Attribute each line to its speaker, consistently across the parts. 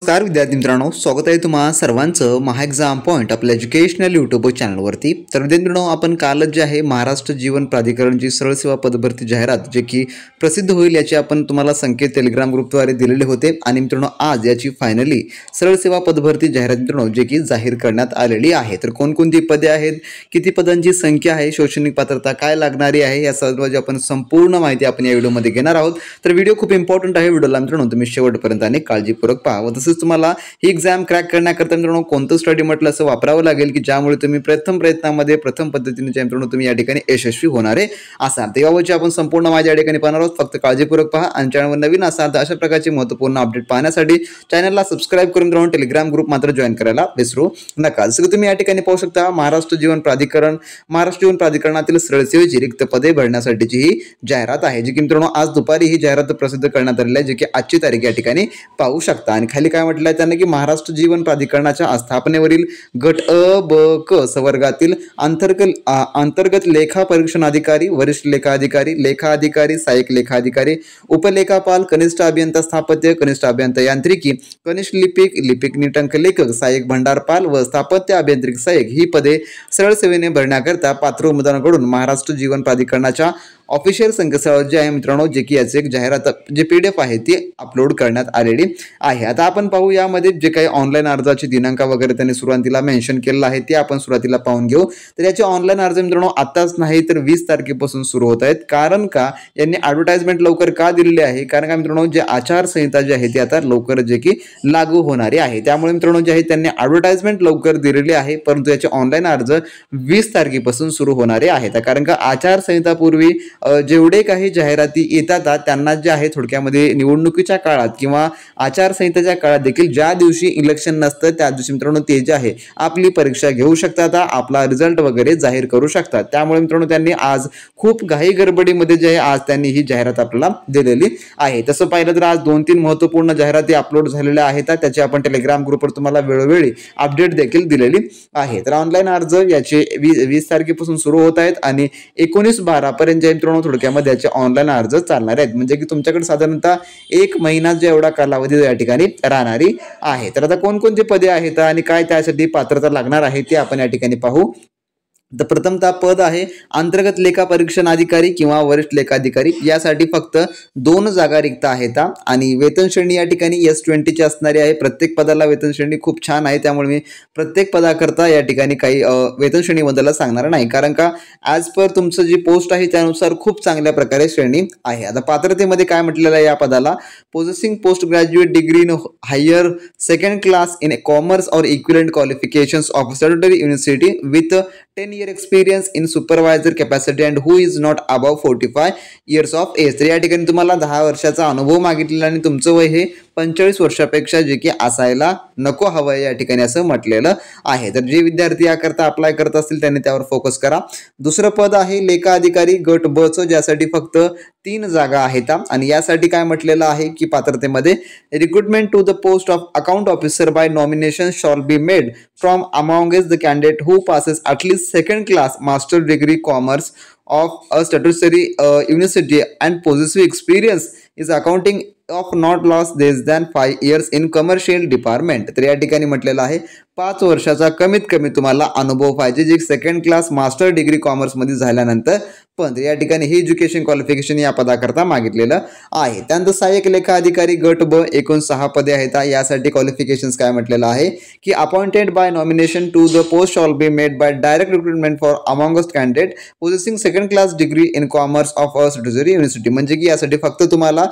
Speaker 1: नमस्कार विद्यार्थी मित्रांनो, स्वागत आहे तुम्हा सर्वांचं महा एक्झाम पॉईंट आपल्या एज्युकेशनल यूट्यूब चॅनलवरती। तर विद्यार्थी मित्रांनो, आपण कालच जे आहे महाराष्ट्र जीवन प्राधिकरणची सरळ सेवा पदभरती जाहिरात जे की प्रसिद्ध होईल याचे आपण तुम्हाला संकेत टेलिग्राम ग्रुपद्वारे दिलेले होते आणि मित्रांनो आज याची फायनली सरळ सेवा पदभरती जाहिरात मित्रांनो जे की जाहीर करण्यात आलेली आहे। तर कोणकोणती पदे आहेत, किती पदांची संख्या आहे, शैक्षणिक पात्रता काय लागणारी आहे, या सर्वांची आपण संपूर्ण माहिती आपण या व्हिडिओमध्ये घेणार आहोत। तर व्हिडिओ खूप इम्पॉर्टंट आहे, व्हिडिओला मित्रांनो तुम्ही शेवटपर्यंत आणि काळजीपूर्वक पहा। व तसेच तुम्हाला ही एक्झाम क्रॅक करण्याकरता मित्रांनो कोणतं स्टडी म्हटलं असं वापरावं लागेल की ज्यामुळे तुम्ही प्रथम प्रयत्नामध्ये प्रथम पद्धतीने मित्रांनो तुम्ही या ठिकाणी यशस्वी होणार असाल। त्याबाबतची आपण संपूर्ण माहिती या ठिकाणी पाहणार आहोत। फक्त काळजीपूर्वक पहा आणि चॅनलवर नवीन असाल तर अशा प्रकारचे महत्त्वपूर्ण अपडेट पाहण्यासाठी चॅनलला सबस्क्राइब करून मित्रांनो टेलिग्राम ग्रुप मात्र जॉईन करायला विसरू नका। जसं तुम्ही या ठिकाणी पाहू शकता महाराष्ट्र जीवन प्राधिकरणातील सरळ सेवेची रिक्त पदे भरण्यासाठीची ही जाहिरात आहे, जी की मित्रांनो आज दुपारी ही जाहिरात प्रसिद्ध करण्यात आलेली आहे, जी की आजची तारीख या ठिकाणी पाहू शकता। आणि खाली काय म्हटलं आहे त्यांनी की महाराष्ट्र जीवन प्राधिकरणाच्या स्थापनेवरील गट अ ब क संवर्गातील अंतर्गत लेखा परीक्षण अधिकारी, वरिष्ठ लेखा अधिकारी, सहाय्यक लेखा अधिकारी, उपलेखापाल, कनिष्ठ अभियंता स्थापत्य, कनिष्ठ अभियंता यांत्रिकी, कनिष्ठ लिपिक निटंक लेखक, सहाय्यक भंडारपाल व स्थापत्य अभियांत्रिकी सहाय्यक ही पदे सरळ सेवेने भरण्याकरता पात्र उमेदवारांकडून महाराष्ट्र जीवन प्राधिकरणाच्या ऑफिशियल संकेतस्थळावर जे आहे मित्रांनो जे की याचे एक जाहिरात जे PDF आहे ती अपलोड करण्यात आलेली आहे। आता आपण पाहू यामध्ये जे काही ऑनलाईन अर्जाची दिनांक वगैरे त्यांनी सुरुवातीला मेन्शन केलेला आहे ते आपण सुरुवातीला पाहून घेऊ। तर याचे ऑनलाईन अर्ज मित्रांनो आताच नाही तर 20 तारखेपासून सुरू होत आहेत। कारण का यांनी ॲडव्हर्टाइजमेंट लवकर का दिलेली आहे, कारण का मित्रांनो जे आचारसंहिता जी आहे ती आता लवकर जे की लागू होणारी आहे, त्यामुळे मित्रांनो जे आहे त्यांनी ॲडव्हर्टाइजमेंट लवकर दिलेली आहे, परंतु याचे ऑनलाईन अर्ज 20 तारखेपासून सुरू होणारे आहेत। कारण का आचारसंहितापूर्वी जेवढे काही जाहिराती येतात त्यांना जे आहे थोडक्यामध्ये निवडणुकीच्या काळात किंवा आचारसंहितेच्या काळात देखील ज्या दिवशी इलेक्शन नसतं त्या दिवशी मित्रांनो ते जे आहे आपली परीक्षा घेऊ शकतात, आपला रिझल्ट वगैरे जाहीर करू शकतात। त्यामुळे मित्रांनो त्यांनी आज खूप घाई गडबडीमध्ये जे आहे आज त्यांनी ही जाहिरात आपल्याला दिलेली आहे। तसं पाहिलं तर आज 2-3 महत्त्वपूर्ण जाहिराती अपलोड झालेल्या आहेत, त्याची आपण टेलिग्राम ग्रुपवर तुम्हाला वेळोवेळी अपडेट देखील दिलेली आहे। तर ऑनलाईन अर्ज याचे 20 तारखेपासून सुरू होत आहेत आणि 19/12 पर्यंत जे मित्रांनो थोडक्यामध्ये याचे ऑनलाईन अर्ज चालणार आहेत, म्हणजे की तुमच्याकडे साधारणतः 1 महिना जे एवढा कालावधी या ठिकाणी राहणारी आहे। तर आता कोणकोणती पदे आहेत आणि काय त्यासाठी पात्रता लागणार आहे ते आपण या ठिकाणी पाहू। तर प्रथमतः पद आहे अंतर्गत लेखा परीक्षण अधिकारी किंवा वरिष्ठ लेखा अधिकारी, यासाठी फक्त 2 जागा रिक्त आहेत आणि वेतन श्रेणी या ठिकाणी S20 ची असणारी आहे। प्रत्येक पदाला वेतन श्रेणी खूप छान आहे, त्यामुळे मी प्रत्येक पदाकरता या ठिकाणी काही वेतन श्रेणी बद्दल सांगणार नाही, कारण का ॲज पर तुमचं जी पोस्ट आहे त्यानुसार खूप चांगल्या प्रकारे श्रेणी आहे। आता पात्रतेमध्ये काय म्हटलेलं आहे या पदाला, possessing post graduate degree in higher second class in commerce or equivalent qualifications of statutory university with 10 year experience in supervisor capacity and who is not above 45 years of age। तर या ठिकाणी तुम्हाला 10 वर्षाचा अनुभव मागितलेला आणि तुमचं वय हे 45 वर्षापेक्षा जे की असायला नको हवं या ठिकाणी असं म्हटलेलं आहे। तर जे विद्यार्थी याकरता अप्लाय करत असतील त्यांनी त्यावर फोकस करा। दुसरं पद आहे लेखा अधिकारी गट ब चं, ज्यासाठी फक्त 3 जागा आहेत आणि यासाठी काय म्हटलेलं आहे की पात्रतेमध्ये recruitment to the post of account officer by nomination shall be made from amongst the candidate who passes at least second class master degree commerce of a statutory university and possessive experience is accounting of not loss less than 5 years in commercial department। तर या ठिकाणी म्हटलेलं आहे 5 वर्षाचा कमीत कमी तुम्हाला अनुभव पाहिजे, जे second class master degree commerce मध्ये झाल्यानंतर पण या ठिकाणी हे एज्युकेशन क्वालिफिकेशन या पदाकरता मागितलेलं आहे। त्यानंतर सहाय्यक लेखा अधिकारी गट ब एकूण 6 पदे आहेत। यासाठी क्वालिफिकेशन्स काय म्हटलेलं आहे की appointed by nomination to the post shall be made by direct recruitment for amongst candidate possessing second class degree in commerce of a statutory university, म्हणजे की यासाठी फक्त तुम्हाला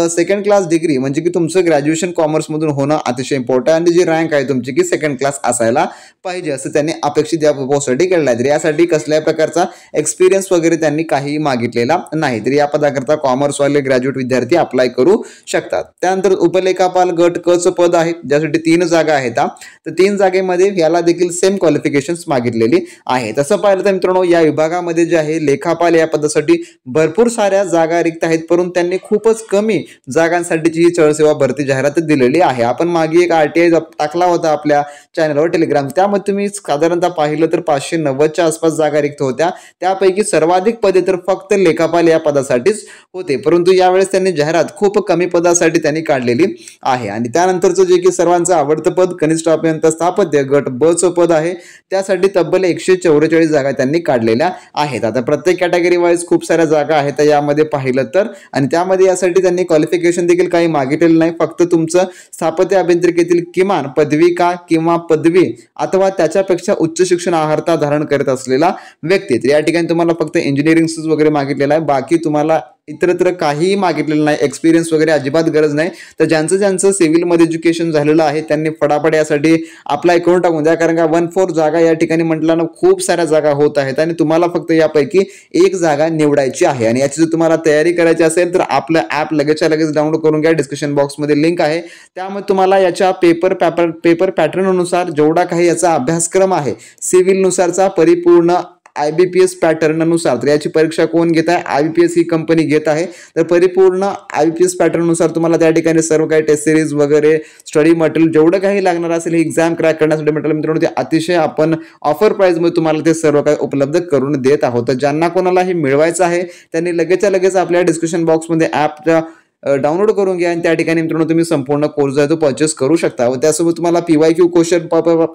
Speaker 1: सेकंड क्लास डिग्री म्हणजे की तुमचं ग्रॅज्युएशन कॉमर्स मधून होणं अतिशय इम्पॉर्टंट आणि जी रँक आहे तुमची की सेकंड क्लास असायला पाहिजे असं त्यांनी अपेक्षित या पोस्टसाठी केलेलं आहे। तर यासाठी कसल्याही प्रकारचा एक्सपिरियन्स वगैरे त्यांनी काही मागितलेला नाही, तर या पदाकरता कॉमर्सवाले ग्रॅज्युएट विद्यार्थी अप्लाय करू शकतात। त्यानंतर उपलेखापाल गट क चं पद आहे, ज्यासाठी 3 जागा आहेत। तर 3 जागेमध्ये याला देखील सेम क्वालिफिकेशन्स मागितलेली आहे। तसं पाहिलं तर मित्रांनो या विभागामध्ये जे आहे लेखापाल या पदासाठी भरपूर साऱ्या जागा रिक्त आहेत, परंतु त्यांनी खूपच कमी जागांसाठीची ही सरळ सेवा भरती जाहिरात दिलेली आहे। आपण मागे एक RTI टाकला होता आपल्या चॅनलवर टेलिग्राम, त्यामध्ये तुम्ही साधारणतः पाहिलं तर 590च्या आसपास जागा रिक्त होत्या. त्यापैकी सर्वाधिक पदे तर फक्त लेखापाल या पदासाठीच होते, परंतु यावेळेस त्यांनी जाहिरात खूप कमी पदासाठी त्यांनी काढलेली आहे. आणि त्यानंतरचं जे की सर्वांचं आवडतं पद कनिष्ठ अभियंता स्थापत्य गट ब चं पद आहे, त्यासाठी तब्बल 144 जागा त्यांनी काढलेल्या आहेत. आता प्रत्येक कॅटेगरी वाईज खूप साऱ्या जागा आहेत यामध्ये पाहिलं तर, आणि त्यामध्ये यासाठी त्यांनी क्वालिफिकेशन देखील काही मागितलेलं नाही. फक्त तुमचं स्थापत्य अभियांत्रिकीतील किमान पदविका किंवा पदवी अथवा त्याच्यापेक्षा उच्च शिक्षण अर्हता धारण करत असलेला व्यक्ती. तर या ठिकाणी तुम्हाला फक्त इंजिनिअरिंग वगैरे मागितलेलं आहे, बाकी तुम्हाला इतरत्र काहीही मागितलेलं नाही, एक्सपिरियन्स वगैरे अजिबात गरज नाही. तर ज्यांचं सिव्हिलमध्ये एज्युकेशन झालेलं आहे त्यांनी फटाफट यासाठी अप्लाय करून टाकून द्या, कारण का 1/4 जागा या ठिकाणी म्हटलं ना खूप साऱ्या जागा होत आहेत आणि तुम्हाला फक्त यापैकी एक जागा निवडायची आहे. आणि याची जर तुम्हाला तयारी करायची असेल तर आपलं ॲप लगेचच्या लगेच डाउनलोड करून घ्या. डिस्क्रिप्शन बॉक्समध्ये लिंक आहे, त्यामुळे तुम्हाला याच्या पेपर पॅटर्ननुसार जेवढा काही याचा अभ्यासक्रम आहे सिव्हिलनुसारचा परिपूर्ण IBPS पॅटर्ननुसार, तर याची परीक्षा कोण घेत आहे, IBPS ही कंपनी घेत आहे. तर परिपूर्ण IBPS पॅटर्ननुसार तुम्हाला त्या ठिकाणी सर्व काही टेस्ट सिरीज वगैरे स्टडी मटेरियल जेवढं काही लागणार असेल ही एक्झाम क्रॅक करण्यासाठी मटेरियल मित्रांनो ते अतिशय आपण ऑफर प्राइसमध्ये तुम्हाला ते सर्व काही उपलब्ध करून देत आहोत. तर ज्यांना कोणाला हे मिळवायचं आहे त्यांनी लगेचच्या लगेच आपल्या डिस्क्रिप्शन बॉक्समध्ये ॲपच्या डाउनलोड करून घ्या आणि त्या ठिकाणी मित्रांनो तुम्ही संपूर्ण कोर्स जो आहे तो परचेस करू शकता. व त्यासोबत तुम्हाला PYQ क्वेश्चन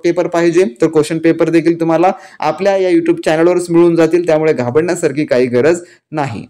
Speaker 1: पेपर पाहिजे तर क्वेश्चन पेपर देखील तुम्हाला आपल्या या YouTube चॅनलवरच मिळून जातील, त्यामुळे घाबरण्यासारखी काही गरज नाही.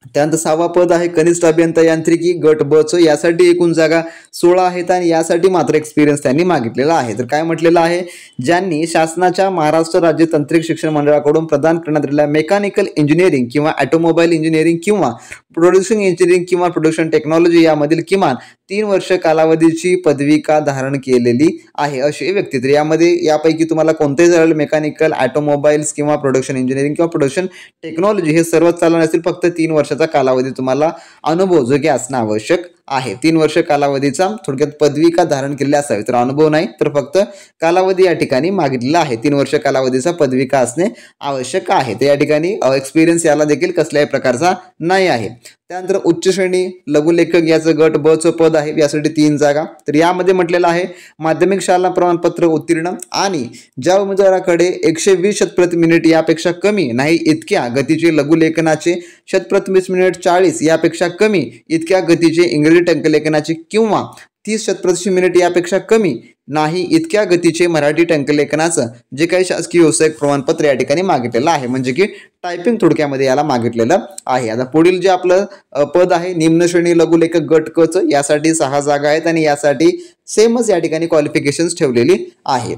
Speaker 1: त्यानंतर 6वा पद आहे कनिष्ठ अभियंता यांत्रिकी गट ब चं, यासाठी एकूण जागा 16 आहेत आणि यासाठी मात्र एक्सपिरियन्स त्यांनी मागितलेला आहे. तर काय म्हटलेलं आहे, ज्यांनी शासनाच्या महाराष्ट्र राज्य तांत्रिक शिक्षण मंडळाकडून प्रदान करण्यात आलेल्या मेकॅनिकल इंजिनिअरिंग किंवा ऑटोमोबाईल इंजिनिअरिंग किंवा प्रोडक्शन इंजिनिअरिंग किंवा प्रोडक्शन टेक्नॉलॉजी यामधील किमान 3 वर्ष कालावधीची पदविका धारण केलेली आहे अशी व्यक्ती. तर यामध्ये यापैकी तुम्हाला कोणतेही चालेल, मेकॅनिकल, ऑटोमोबाईल्स किंवा प्रोडक्शन इंजिनिअरिंग किंवा प्रोडक्शन टेक्नॉलॉजी हे सर्वच चालणार असतील. फक्त 3 वर्षाचा कालावधी तुम्हाला अनुभव जो की असणं आवश्यक आहे. 3 वर्ष कालावधीचा थोडक्यात पदविका धारण केलेली असावी. तर अनुभव नाही तर फक्त कालावधी या ठिकाणी मागितलेला आहे. 3 वर्ष कालावधीचा पदविका असणे आवश्यक आहे. तर या ठिकाणी एक्सपिरियन्स याला देखील कसल्याही प्रकारचा नाही आहे. त्यानंतर उच्च श्रेणी लघुलेखक याचं गट ब चं पद आहे, यासाठी 3 जागा. तर यामध्ये म्हटलेलं आहे माध्यमिक शाळा प्रमाणपत्र उत्तीर्ण आणि ज्या उमेदवाराकडे 120 शतप्रती मिनिट यापेक्षा कमी नाही इतक्या गतीचे लघुलेखनाचे, शतप्रती मिनिट 40 यापेक्षा कमी इतक्या गतीचे इंग्रजी टंकलेखनाचे किंवा 30 शतप्रती मिनिट यापेक्षा कमी नाही इतक्या गतीचे मराठी टंकलेखनाचं जे काही शासकीय व्यावसायिक प्रमाणपत्र या ठिकाणी मागितलेलं आहे, म्हणजे की टायपिंग थोडक्यामध्ये याला मागितलेलं आहे. आता पुढील जे आपलं पद आहे निम्न श्रेणी लघुलेखक गट क चं, यासाठी 6 जागा आहेत आणि यासाठी सेमच या ठिकाणी क्वालिफिकेशन्स ठेवलेली आहे.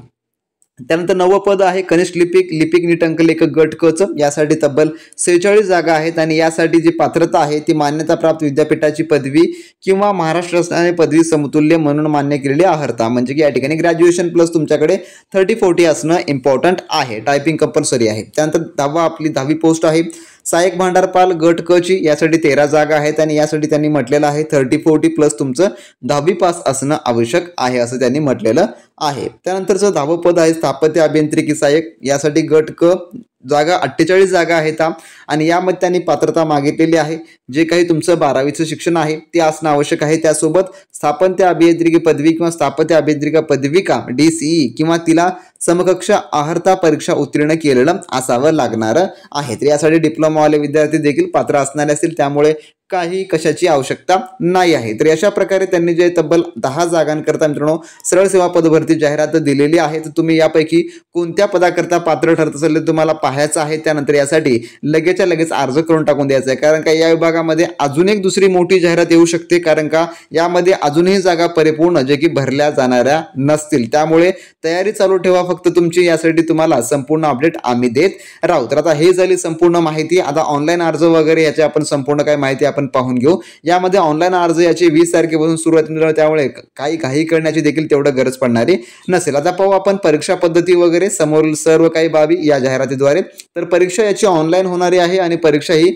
Speaker 1: त्यानंतर 9वं पद आहे कनिष्ठ लिपिक निटंक लेखक गट क चं, यासाठी तब्बल 46 जागा आहेत आणि यासाठी जी पात्रता आहे ती मान्यताप्राप्त विद्यापीठाची पदवी किंवा महाराष्ट्र शासनाने पदवी समतुल्य म्हणून मान्य केलेली अर्हता, म्हणजे की या ठिकाणी ग्रॅज्युएशन प्लस तुमच्याकडे 30-40 असणं इम्पॉर्टंट आहे. टायपिंग कंपल्सरी आहे. त्यानंतर आपली 10वी पोस्ट आहे सहाय्यक भांडारपाल गट क ची, यासाठी 13 जागा आहेत आणि यासाठी त्यांनी म्हटलेलं आहे 30-40 प्लस तुमचं 10वी पास असणं आवश्यक आहे असं त्यांनी म्हटलेलं आहे. त्यानंतरचं 10वं पद आहे स्थापत्य अभियांत्रिकी सहाय्यक, यासाठी गट क जागा 48 जागा आहेत आणि यामध्ये त्यांनी पात्रता मागितलेली आहे. जे काही तुमचं 12वीचं शिक्षण आहे ते असणं आवश्यक आहे. त्यासोबत स्थापत्य अभियांत्रिकी पदवी किंवा स्थापत्य अभियांत्रिका पदविका DCE किंवा तिला समकक्ष अर्हता परीक्षा उत्तीर्ण केलेलं असावं लागणार आहे. तर यासाठी डिप्लोमावाले विद्यार्थी देखील पात्र असणारे असतील, त्यामुळे काही कशाची आवश्यकता नाही आहे. तर अशा प्रकारे त्यांनी जे तब्बल 10 जागांकरता मित्रांनो सरळ सेवा पदभरती जाहिरात दिलेली आहे. तर तुम्ही यापैकी कोणत्या पदाकरता पात्र ठरत असेल तर तुम्हाला पाहायचं आहे. त्यानंतर यासाठी लगेचच्या लगेच अर्ज करून टाकून द्यायचा आहे, कारण का या विभागामध्ये अजून एक दुसरी मोठी जाहिरात येऊ शकते, कारण का यामध्ये अजूनही जागा परिपूर्ण जे की भरल्या जाणाऱ्या नसतील. त्यामुळे तयारी चालू ठेवा फक्त तुमची, यासाठी तुम्हाला संपूर्ण अपडेट आम्ही देत राहू. तर आता हे झाली संपूर्ण माहिती. आता ऑनलाईन अर्ज वगैरे याची आपण संपूर्ण काय माहिती आपण पाहून घेऊ. यामध्ये ऑनलाईन अर्ज याची 20 तारखेपासून सुरुवात होणार, त्यामुळे काही घाई करण्याची देखील तेवढं गरज पडणारी नसेल. आता पाहू आपण परीक्षा पद्धती वगैरे समोर सर्व काही बाबी या जाहिरातीद्वारे. तर परीक्षा याची ऑनलाईन होणारी आहे आणि परीक्षा ही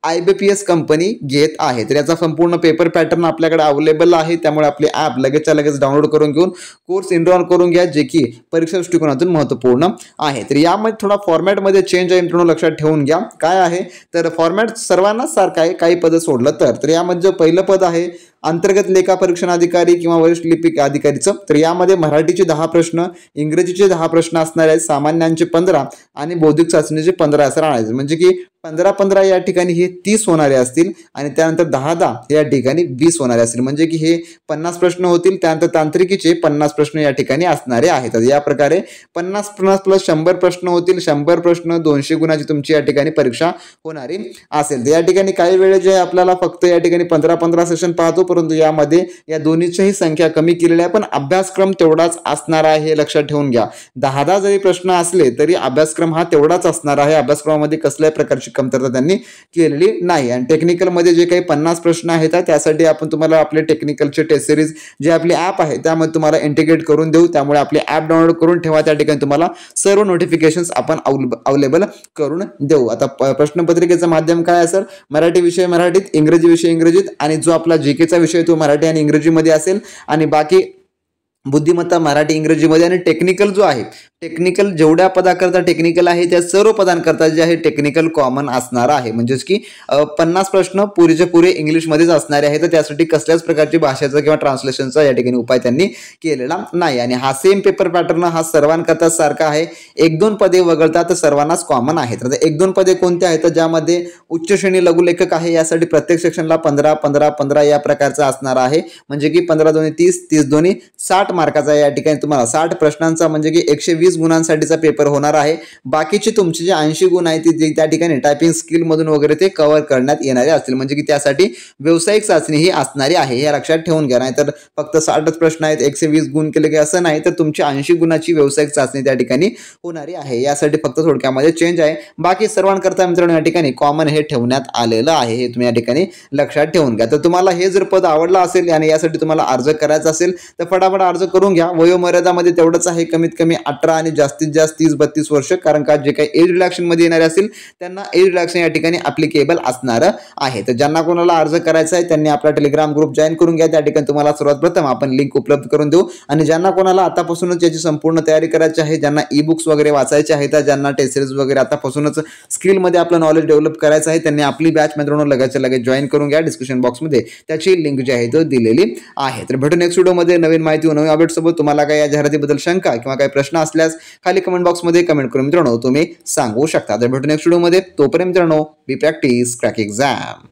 Speaker 1: IBPS कंपनी घेत आहे. तर याचा संपूर्ण पेपर पॅटर्न आपल्याकडे अवेलेबल आहे, त्यामुळे आपले ॲप लगेचच्या लगेच डाउनलोड करून घेऊन कोर्स एनरोल करून घ्या, जे की परीक्षा दृष्टिकोनातून महत्त्वपूर्ण आहे. तर यामध्ये थोडा फॉर्मॅटमध्ये चेंज आहे मित्रांनो, लक्षात ठेवून घ्या. काय आहे तर फॉर्मॅट सर्वांनाच सारखा आहे, काही पद सोडलं तर. यामध्ये जो पहिलं पद आहे अंतर्गत लेखा परीक्षण अधिकारी किंवा वरिष्ठ लिपिक अधिकारीचं. तर यामध्ये मराठीचे 10 प्रश्न, इंग्रजीचे 10 प्रश्न असणार आहेत, सामान्यांचे 15 आणि बौद्धिक चाचणीचे 15 असं राहणार. म्हणजे की 15-15 या ठिकाणी हे 30 होणारे असतील आणि त्यानंतर 10-10 या ठिकाणी 20 होणारे असतील. म्हणजे की हे 50 प्रश्न होतील. त्यानंतर तांत्रिकीचे 50 प्रश्न या ठिकाणी असणारे आहेत. तर या प्रकारे 50 प्लस 100 प्रश्न होतील. 100 प्रश्न 200 गुणाची तुमची या ठिकाणी परीक्षा होणारी असेल. तर या ठिकाणी काही वेळेस जे आपल्याला फक्त या ठिकाणी 15-15 सेशन पाहतो, परंतु यामध्ये या दोन्हीच्याही संख्या कमी केलेल्या आहे, पण अभ्यासक्रम तेवढाच असणार आहे हे लक्षात ठेवून घ्या. 10-10 जरी प्रश्न असले तरी अभ्यासक्रम हा तेवढाच असणार आहे. अभ्यासक्रमामध्ये कसल्याही प्रकारची कमतरता त्यांनी केलेली नाही. आणि टेक्निकलमध्ये जे काही 50 प्रश्न आहेत त्यासाठी आपण तुम्हाला आपले टेक्निकलचे टेस्ट सिरीज जे आपले ॲप आहे त्यामध्ये तुम्हाला इंटिग्रेट करून देऊ. त्यामुळे आपले ॲप डाउनलोड करून ठेवा. त्या ठिकाणी तुम्हाला सर्व नोटिफिकेशन्स आपण अवेलेबल करून देऊ. आता प्रश्नपत्रिकेचं माध्यम काय असेल? मराठी विषय मराठीत, इंग्रजी विषय इंग्रजीत आणि जो आपला जीकेचा विषय तो मराठी आणि इंग्रजीमध्ये असेल आणि बाकी बुद्धिमत्ता मराठी इंग्रजीमध्ये आणि टेक्निकल जो आहे, टेक्निकल जेवढ्या पदाकरता टेक्निकल आहे त्या सर्व पदांकरता जे आहे टेक्निकल कॉमन असणार आहे. म्हणजेच की 50 प्रश्न पुरेचे पुरे इंग्लिशमध्येच असणारे आहेत. तर त्यासाठी कसल्याच प्रकारची भाषेचा किंवा ट्रान्सलेशनचा या ठिकाणी उपाय त्यांनी केलेला नाही. आणि हा सेम पेपर पॅटर्न हा सर्वांकरता सारखा आहे. 1-2 पदे वगळता तर सर्वांनाच कॉमन आहे. तर 1-2 पदे कोणते आहेत? ज्यामध्ये उच्च श्रेणी लघुलेखक आहे यासाठी प्रत्येक सेक्शनला 15-15-15 या प्रकारचा असणार आहे. म्हणजे की 15 दोन्ही 30, 30 दोन्ही 60 मार्काचा या ठिकाणी तुम्हाला 60 प्रश्नांचा म्हणजे की 120 गुणांसाठीचा पेपर होणार आहे. बाकीचे तुमचे जे 80 गुण आहेत ते त्या ठिकाणी टायपिंग स्किल मधून वगैरे ते कव्हर करण्यात येणारे असतील. म्हणजे की त्यासाठी व्यावसायिक चाचणी ही असणारी आहे हे लक्षात ठेवून घ्या. नाही तर फक्त 60च प्रश्न आहेत 120 गुण केले की असं नाही, तर तुमची 80 गुणाची व्यावसायिक चाचणी त्या ठिकाणी होणारी आहे. यासाठी फक्त थोडक्यामध्ये चेंज आहे. बाकी सर्वांकरता मित्रांनो या ठिकाणी कॉमन हे ठेवण्यात आलेलं आहे. हे तुम्ही या ठिकाणी लक्षात ठेवून घ्या. तर तुम्हाला हे जर पद आवडलं असेल आणि यासाठी तुम्हाला अर्ज करायचा असेल तर फटाफट अर्ज करून घ्या. वयोमर्यादामध्ये तेवढंच आहे, कमीत कमी 18 आणि जास्तीत जास्त 30-32 वर्ष. कारण का जे काही एज रिलॅक्शन मध्ये येणारे असतील त्यांना एज रिलॅक्शन या ठिकाणी अप्लिकेबल असणार आहे. तर ज्यांना कोणाला अर्ज करायचा आहे त्यांनी आपला टेलिग्राम ग्रुप जॉईन करून घ्या. त्या ठिकाणी तुम्हाला सर्वात प्रथम आपण लिंक उपलब्ध करून देऊ. आणि ज्यांना कोणाला आतापासूनच याची संपूर्ण तयारी करायची आहे, ज्यांना ई बुक्स वगैरे वाचायचे आहेत, ज्यांना टेस्ट सिरीज वगैरे आतापासूनच स्किलमध्ये आपलं नॉलेज डेव्हलप करायचं आहे, त्यांनी आपली बॅच मित्रांनो लगेचच्या लगेच जॉईन करून घ्या. डिस्क्रिप्शन बॉक्समध्ये त्याची लिंक जी आहे तो दिलेली आहे. तर भेटू नेक्स्ट व्हिडिओमध्ये नवीन माहिती व नवीन अपडेट सोबत. तुम्हाला काही या जाहिरातीबद्दल शंका किंवा काही प्रश्न असल्यास खाली कमेंट बॉक्समध्ये कमेंट करून मित्रांनो तुम्ही सांगू शकता. तर भेटू नेक्स्ट व्हिडिओमध्ये. तोपर्यंत मित्रांनो बी प्रॅक्टिस क्रॅक एक्झाम.